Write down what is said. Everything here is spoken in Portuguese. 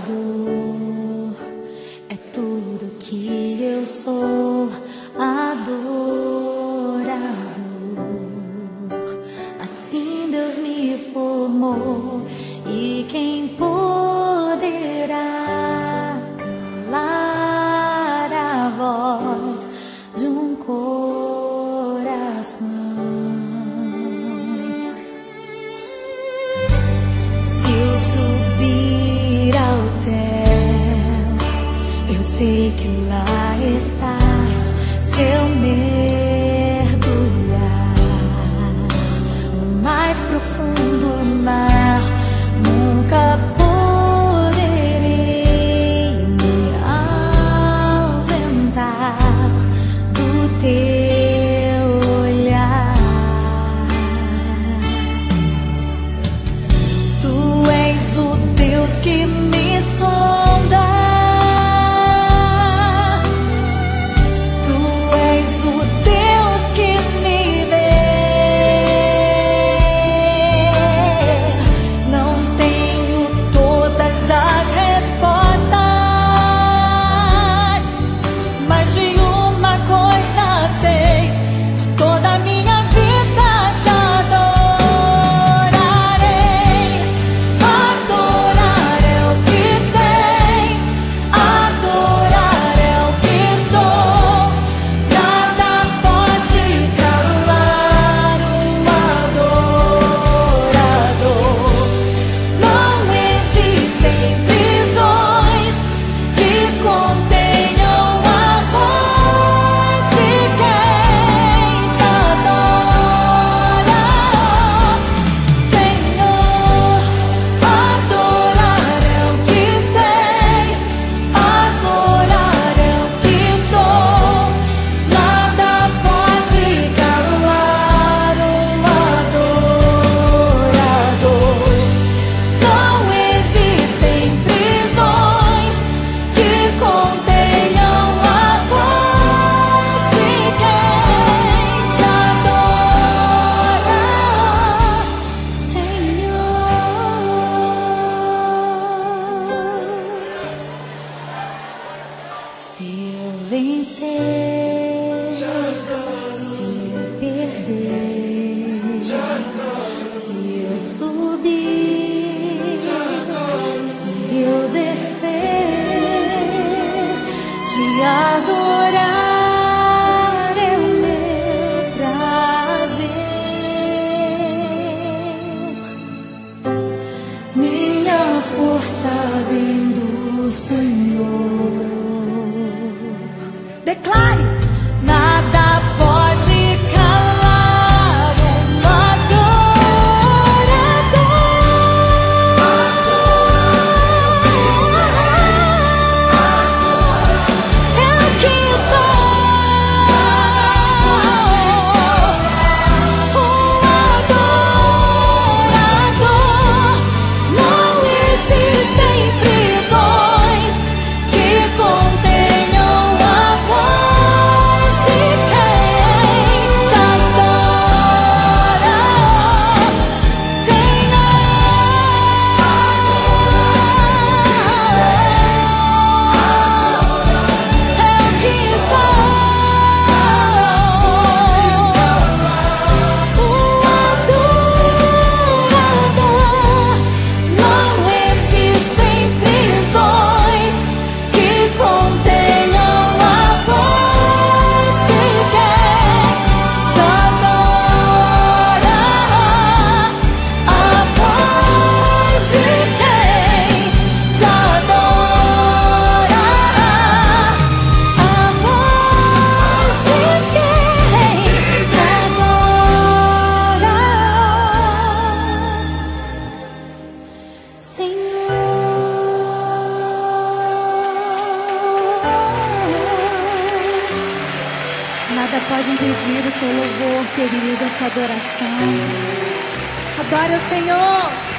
Adorador é tudo que eu sou. Adorador, assim Deus me formou. E quem poderá calar a voz de um coração? Eu sei que lá estás. Se eu mergulhar no mais profundo mar, nunca poderei me ausentar do teu olhar. Tu és o Deus que me sonda. Se eu vencer, se eu perder, se eu subir, se eu descer, te adorar é o meu prazer. Minha força vem do Senhor. Declare, nada pode calar um adorador. obrigada. Pode pedir o teu louvor, querido, a tua adoração. Adore o Senhor.